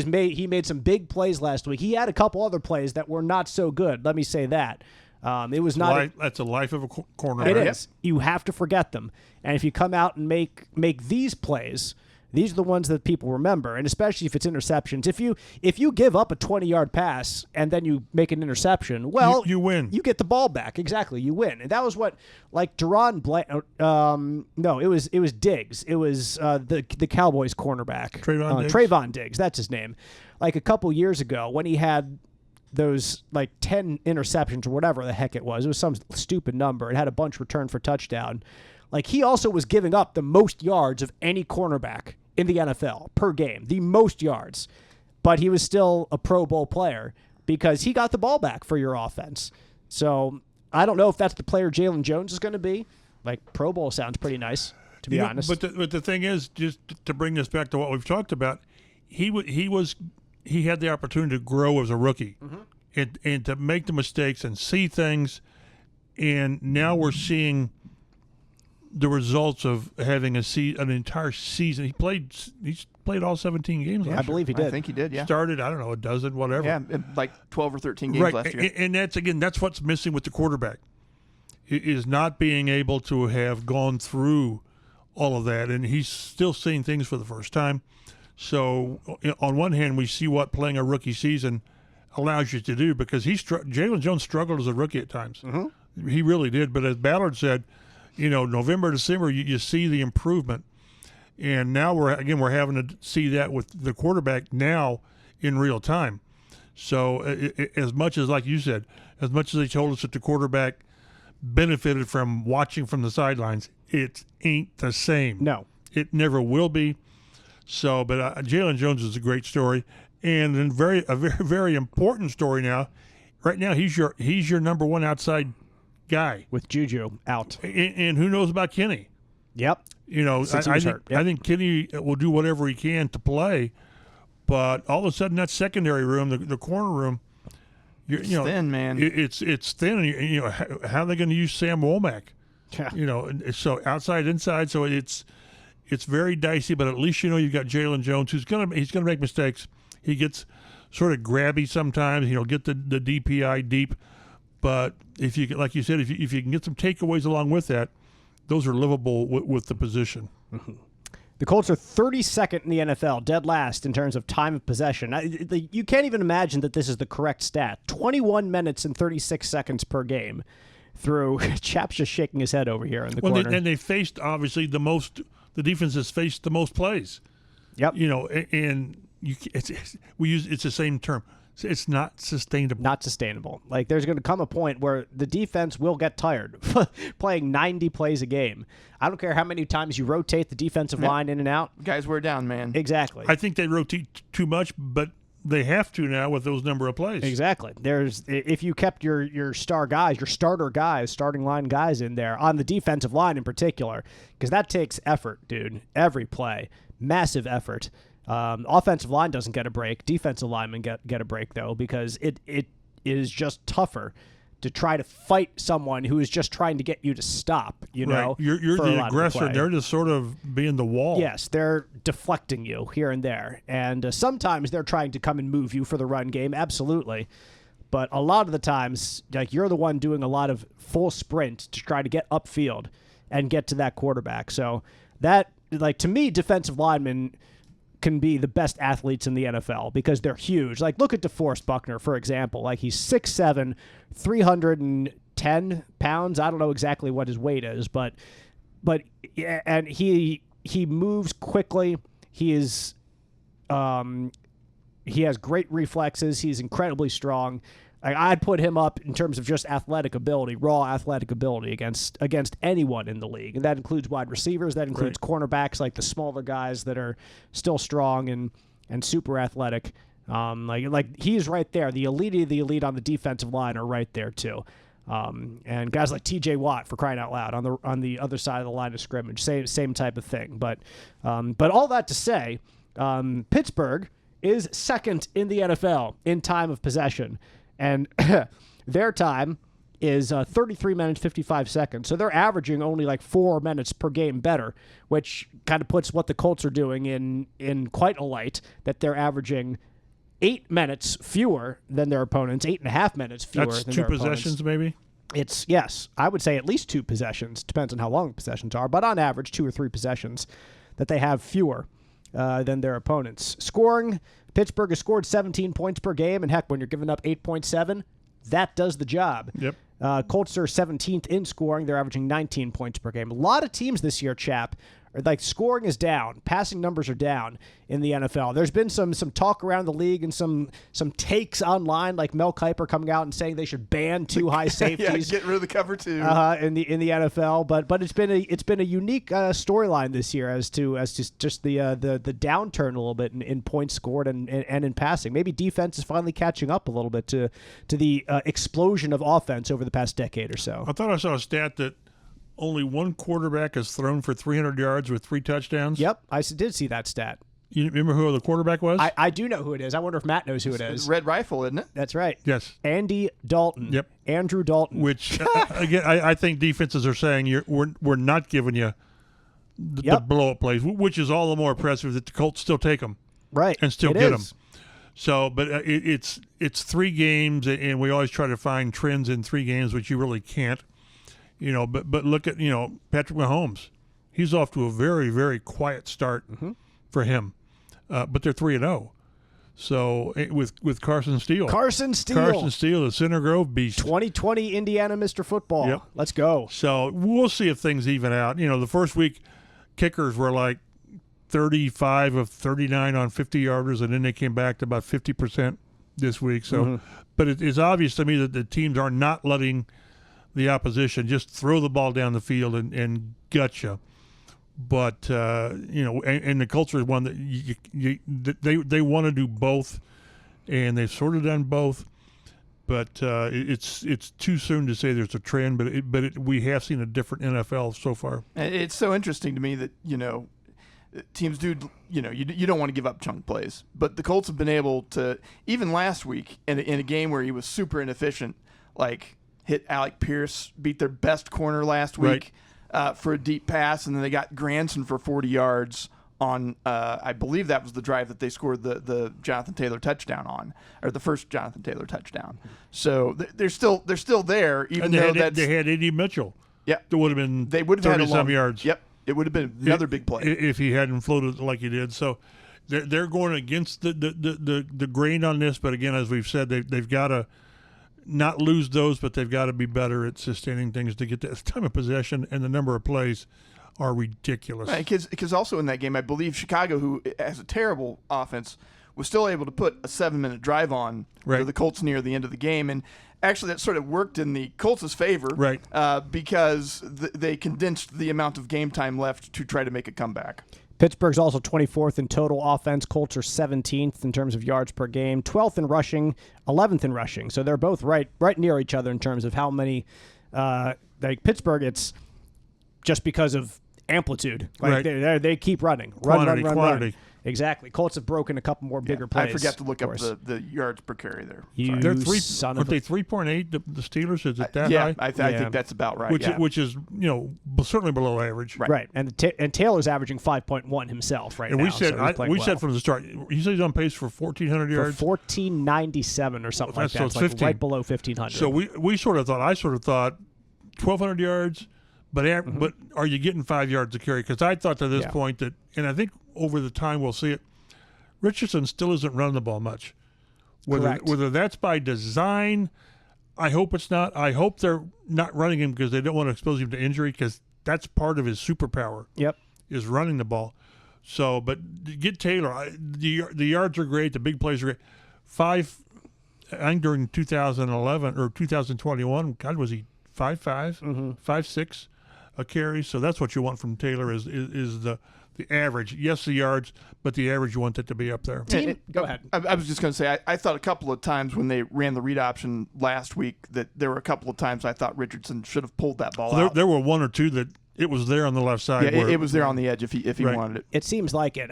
made some big plays last week. He had a couple other plays that were not so good. Let me say that. It was not. That's a life of a corner. It is. You have to forget them, and if you come out and make these plays, these are the ones that people remember, and especially if it's interceptions. If you give up a 20-yard pass and then you make an interception, well, you win. You get the ball back. Exactly, you win. And that was what, like, Deron no, it was Diggs. It was the Cowboys cornerback. Trayvon Diggs, that's his name. Like a couple years ago when he had those like 10 interceptions or whatever the heck it was some stupid number. It had a bunch returned for touchdown. Like, he also was giving up the most yards of any cornerback in the NFL per game, the most yards. But he was still a Pro Bowl player because he got the ball back for your offense. So I don't know if that's the player Jalen Jones is going to be. Like, Pro Bowl sounds pretty nice, to be honest. But the thing is, just to bring this back to what we've talked about, he had the opportunity to grow as a rookie and to make the mistakes and see things. And now we're seeing the results of having an entire season. He's played all 17 games last year. I believe he did. I think he did, yeah. Started, I don't know, a dozen, whatever. Yeah, like 12 or 13 games last year. And that's what's missing with the quarterback, is not being able to have gone through all of that. And he's still seeing things for the first time. So on one hand, we see what playing a rookie season allows you to do, because Jalen Jones struggled as a rookie at times. Mm-hmm. He really did. But as Ballard said, November, December, you see the improvement. And now we're having to see that with the quarterback now in real time. So as much as, like you said, as much as they told us that the quarterback benefited from watching from the sidelines, it ain't the same. No. It never will be. So, but Jalen Jones is a great story. And then a very, very important story now. Right now, he's your number one outside guy. With Juju out. And who knows about Kenny? Yep. I think Kenny will do whatever he can to play, but all of a sudden that secondary room, the corner room, it's thin, man. It's thin. And how are they going to use Sam Womack? Yeah. So outside, inside. So it's very dicey. But at least you've got Jalen Jones, he's gonna make mistakes. He gets sort of grabby sometimes. He'll get the DPI deep. But if you, like you said, if you can get some takeaways along with that, those are livable with the position. Mm-hmm. The Colts are 32nd in the NFL, dead last in terms of time of possession. You can't even imagine that this is the correct stat. 21 minutes and 36 seconds per game through Chap's just shaking his head over here in the corner. And they faced, obviously, the defense has faced the most plays. Yep. And it's the same term. It's not sustainable. Not sustainable. Like, there's going to come a point where the defense will get tired playing 90 plays a game. I don't care how many times you rotate the defensive line in and out. Guys wear down, man. Exactly. I think they rotate too much, but they have to now with those number of plays. Exactly. If you kept your star guys, your starter guys, starting line guys in there on the defensive line in particular, because that takes effort, dude. Every play. Massive effort. Offensive line doesn't get a break. Defensive linemen get a break, though, because it is just tougher to try to fight someone who is just trying to get you to stop, Right. You're the aggressor. They're just sort of being the wall. Yes, they're deflecting you here and there. And sometimes they're trying to come and move you for the run game, absolutely. But a lot of the times, like, you're the one doing a lot of full sprint to try to get upfield and get to that quarterback. So that, like, to me, defensive linemen can be the best athletes in the NFL because they're huge. Like, look at DeForest Buckner, for example. Like, he's 6'7", 310 pounds. I don't know exactly what his weight is, but and he moves quickly. He has great reflexes. He's incredibly strong. I'd put him up in terms of just athletic ability, raw athletic ability against anyone in the league, and that includes wide receivers, that includes cornerbacks, like the smaller guys that are still strong and super athletic. Like he's right there. The elite of the elite on the defensive line are right there too, and guys like T.J. Watt, for crying out loud, on the other side of the line of scrimmage, same type of thing. But all that to say, Pittsburgh is second in the NFL in time of possession. And their time is 33 minutes, 55 seconds. So they're averaging only like 4 minutes per game better, which kind of puts what the Colts are doing in quite a light, that they're averaging 8 minutes fewer than their opponents, 8.5 minutes fewer That's than two their possessions, opponents. maybe? Yes, I would say at least 2 possessions. Depends on how long the possessions are, but on average 2 or 3 possessions that they have fewer than their opponents. Scoring, Pittsburgh has scored 17 points per game, and heck, when you're giving up 8.7, that does the job. Yep. Colts are 17th in scoring. They're averaging 19 points per game. A lot of teams this year, Chap, are like scoring is down. Passing numbers are down in the NFL. There's been some talk around the league and some takes online, like Mel Kiper coming out and saying they should ban 2 high safeties. Get rid of the cover 2 in the NFL. But it's been a unique storyline this year as to just the downturn a little bit in points scored and in passing. Maybe defense is finally catching up a little bit to the explosion of offense over the past decade or so. I thought I saw a stat that only one quarterback has thrown for 300 yards with 3 touchdowns. Yep, I did see that stat. You remember who the quarterback was? I do know who it is. I wonder if Matt knows who it is. Red Rifle, isn't it? That's right. Yes. Andy Dalton. Yep. Andrew Dalton. Which, again, I think defenses are saying we're not giving you the blow-up plays, which is all the more impressive that the Colts still take them. Right. And still get them. So, but it's 3 games, and we always try to find trends in 3 games, which you really can't. But look at, Patrick Mahomes. He's off to a very, very quiet start for him. But they're 3-0. So with Carson Steele. Carson Steele, the Center Grove beast. 2020 Indiana Mr. Football. Yep. Let's go. So we'll see if things even out. The first week kickers were like 35 of 39 on 50-yarders, and then they came back to about 50% this week. So, but it's obvious to me that the teams are not letting the opposition just throw the ball down the field and gut you. But and the culture is one that they want to do both, and they've sort of done both. But it's too soon to say there's a trend. But we have seen a different NFL so far. It's so interesting to me that teams do you don't want to give up chunk plays, but the Colts have been able to, even last week in a game where he was super inefficient, like hit Alec Pierce, beat their best corner last week. For a deep pass, and then they got Granson for 40 yards on, I believe that was the drive that they scored the Jonathan Taylor touchdown on, or the first Jonathan Taylor touchdown. So they're still there, even though they had Eddie Mitchell. Yeah, it would have been 30-some yards. Yep, it would have been another big play if he hadn't floated like he did. So they're going against the grain on this, but again, as we've said, they've got to not lose those, but they've got to be better at sustaining things to get that time of possession, and the number of plays are ridiculous. Because also in that game, I believe Chicago, who has a terrible offense, was still able to put a 7-minute drive on for the Colts near the end of the game, and actually that sort of worked in the Colts' favor, because they condensed the amount of game time left to try to make a comeback. Pittsburgh's also 24th in total offense. Colts are 17th in terms of yards per game, 12th in rushing, 11th in rushing. So they're both right near each other in terms of how many. Like Pittsburgh, it's just because of amplitude. Like they keep running. Quantity. Exactly. Colts have broken a couple more bigger plays. I forgot to look up the yards per carry there. They're 3.8 the Steelers? Is it that high? I think that's about right. Which is certainly below average. Right. And Taylor's averaging 5.1 himself right now. And we said from the start, he said he's on pace for 1,400 yards. For 1,497 or something like that. So it's like right below 1,500. So I sort of thought 1,200 yards, but are you getting 5 yards a carry? Because I thought to this point that, and I think over the time we'll see it, Richardson still isn't running the ball much. Whether that's by design, I hope it's not. I hope they're not running him because they don't want to expose him to injury, because that's part of his superpower. Yep, is running the ball. So, but get Taylor. The yards are great. The big plays are great. I think during 2011 or 2021, God, was he 5'5", 5'6" a carry? So that's what you want from Taylor is the average. Yes, the yards, but the average, you want that to be up there. Go ahead. I was just going to say, I thought a couple of times when they ran the read option last week that there were a couple of times I thought Richardson should have pulled that ball out. There were one or two that it was there on the left side. Yeah, it was there on the edge if he right. wanted it. It seems like it.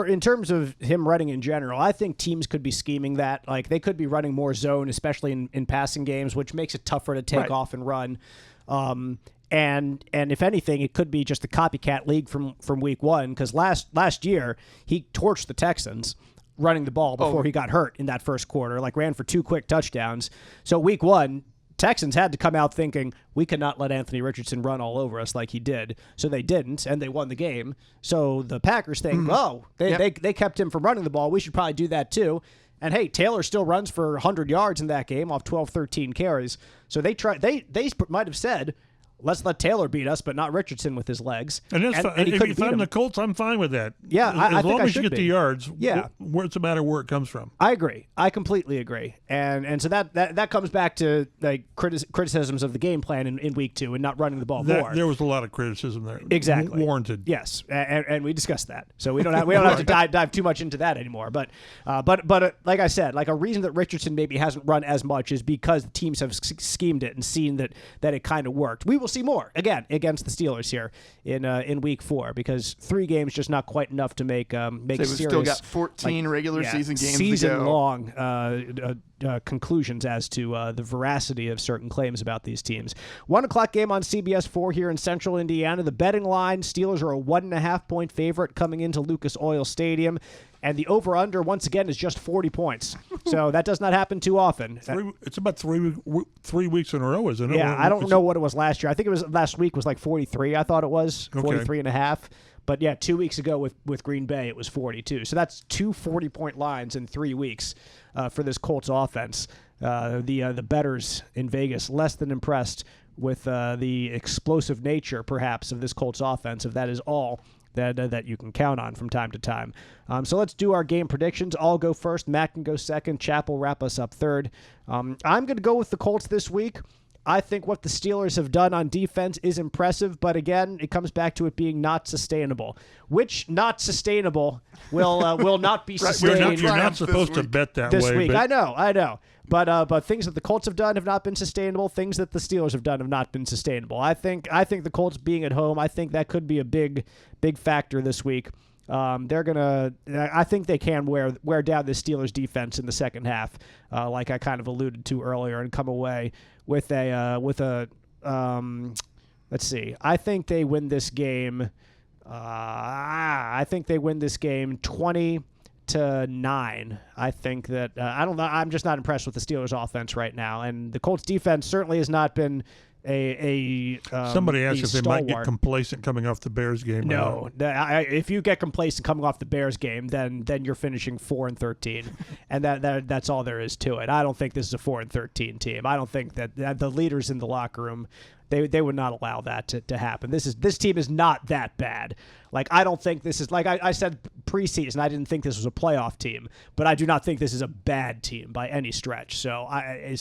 In terms of him running in general, I think teams could be scheming that. Like they could be running more zone, especially in passing games, which makes it tougher to take off and run. And if anything, it could be just a copycat league from week one, because last year he torched the Texans running the ball before he got hurt in that first quarter, like ran for 2 quick touchdowns. So week one, Texans had to come out thinking we cannot let Anthony Richardson run all over us like he did. So they didn't, and they won the game. So the Packers think, they kept him from running the ball. We should probably do that too. And hey, Taylor still runs for 100 yards in that game off 12, 13 carries. So they might have said, let's let Taylor beat us, but not Richardson with his legs. And if I'm the Colts, I'm fine with that. Yeah, as long as you get be. the yards. Yeah, where's the matter where it comes from? I agree. I completely agree. And so that comes back to like criticisms of the game plan in week 2 and not running the ball more. There was a lot of criticism there. Exactly, warranted. Yes, and we discussed that, so we don't have to dive too much into that anymore. But like I said, like a reason that Richardson maybe hasn't run as much is because the teams have schemed it and seen that it kind of worked. We will see more again against the Steelers here in week 4, because 3 games just not quite enough to make serious. We've still got 14 regular season games to go. Season-long conclusions as to the veracity of certain claims about these teams. 1 o'clock game on CBS 4 here in Central Indiana. The betting line: Steelers are a 1.5-point favorite coming into Lucas Oil Stadium. And the over-under, once again, is just 40 points. So that does not happen too often. It's about 3 weeks in a row, isn't it? Yeah, I don't know what it was last year. I think it was last week was like 43, I thought it was, 43 and a half. But yeah, 2 weeks ago with Green Bay, it was 42. So that's 2 40-point lines in 3 weeks for this Colts offense. The bettors in Vegas, less than impressed with the explosive nature, perhaps, of this Colts offense, if that is all that you can count on from time to time. So let's do our game predictions. I'll go first. Matt can go second. Chappell wrap us up third. I'm going to go with the Colts this week. I think what the Steelers have done on defense is impressive, but again, it comes back to it being not sustainable. Which not sustainable will not be sustained. You're not supposed to bet that this way. Week. I know. But things that the Colts have done have not been sustainable. Things that the Steelers have done have not been sustainable. I think the Colts being at home, I think that could be a big factor this week. I think they can wear down the Steelers defense in the second half, like I kind of alluded to earlier, and come away with a let's see. I think they win this game. I think they win this game 20-9. I think that I don't know. I'm just not impressed with the Steelers offense right now, and the Colts defense certainly has not been somebody asked if stalwart. they might get complacent coming off the Bears game. No, if you get complacent coming off the Bears game, then you're finishing 4-13, and that's all there is to it. I don't think this is a 4-13 team. I don't think that the leaders in the locker room, they would not allow that to happen. This team is not that bad. Like, I don't think this is, like I said preseason, I didn't think this was a playoff team, but I do not think this is a bad team by any stretch. So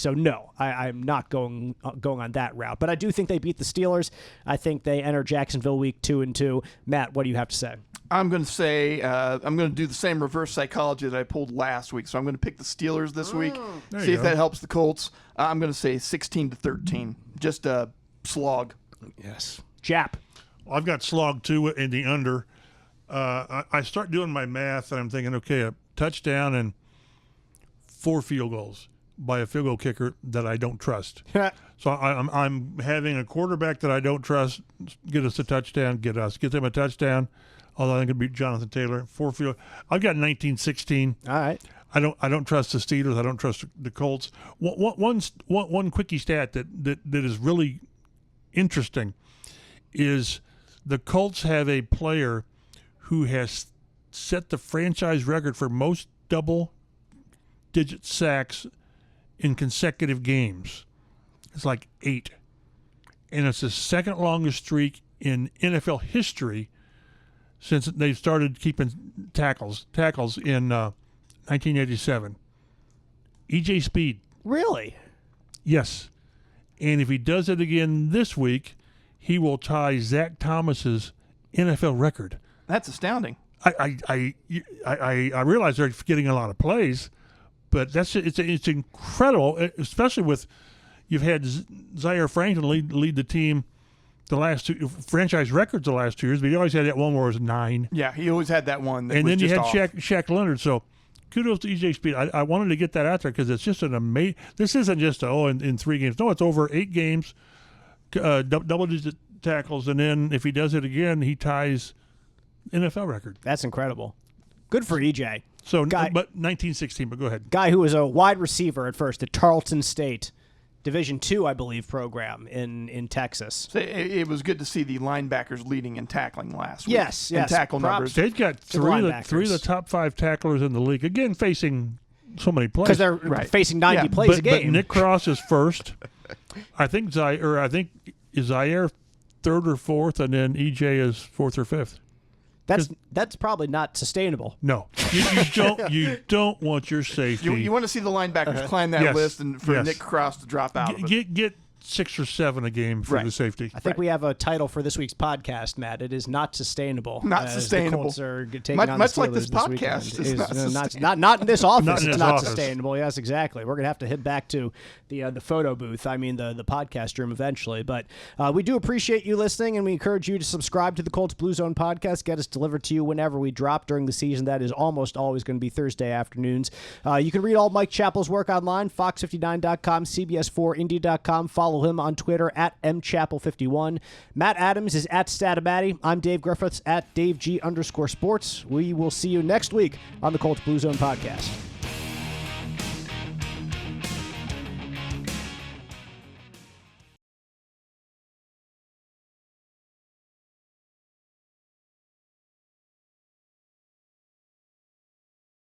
no, I'm not going on that route. But I do think they beat the Steelers. I think they enter Jacksonville week 2-2. Matt, what do you have to say? I'm going to say I'm going to do the same reverse psychology that I pulled last week. So I'm going to pick the Steelers this week. See if that helps the Colts. I'm going to say 16-13. Just a slog. Yes. Jap. I've got slog 2 in the under. I start doing my math, and I'm thinking, okay, a touchdown and 4 field goals by a field goal kicker that I don't trust. So I'm having a quarterback that I don't trust get us a touchdown, get them a touchdown. Although I think it'd be Jonathan Taylor. 4 field. I've got 19-16. All right. I don't trust the Steelers. I don't trust the Colts. One quickie stat that is really interesting is the Colts have a player who has set the franchise record for most double-digit sacks in consecutive games. It's like 8. And it's the second longest streak in NFL history since they started keeping tackles in 1987. E.J. Speed Really? Yes. And if he does it again this week, he will tie Zach Thomas's NFL record. That's astounding. I realize they're getting a lot of plays, but it's incredible, especially with you've had Zaire Franklin lead the team the last two franchise records the last 2 years, but he always had that one where it was 9. Yeah, he always had that one. That and was then you just had off. Shaq Leonard. So kudos to EJ Speed. I wanted to get that out there because it's just an amazing. This isn't just in 3 games. No, it's over 8 games, double-digit tackles, and then if he does it again, he ties NFL record. That's incredible. Good for EJ. So, but 1916. But go ahead. Guy who was a wide receiver at first at Tarleton State, Division II, I believe, program in Texas. So it was good to see the linebackers leading in tackling last week. Yes. In tackle numbers. They've got three of the top 5 tacklers in the league. Again, facing so many plays. Because they're facing 90 plays a game. But Nick Cross is first. I think Zaire third or fourth, and then EJ is fourth or fifth. That's probably not sustainable. No, you don't want your safety. You want to see the linebackers climb that list, and for Nick Cross to drop out. Get 6 or 7 a game for the safety. I think we have a title for this week's podcast, Matt. It is not sustainable. Not sustainable. The Colts are taking on the much Steelers like this weekend. podcast. It's not in this office. Not in it's this not office. sustainable. Yes, exactly. We're gonna have to head back to the photo booth. I mean the podcast room eventually. But we do appreciate you listening, and we encourage you to subscribe to the Colts Blue Zone podcast. Get us delivered to you whenever we drop during the season. That is almost always going to be Thursday afternoons. You can read all Mike Chappell's work online, fox59.com, CBS4Indy.com. Follow him on Twitter at mchappell51. Matt Adams is at Statabatti. I'm Dave Griffiths at DaveG_sports. We will see you next week on the Colts Blue Zone podcast.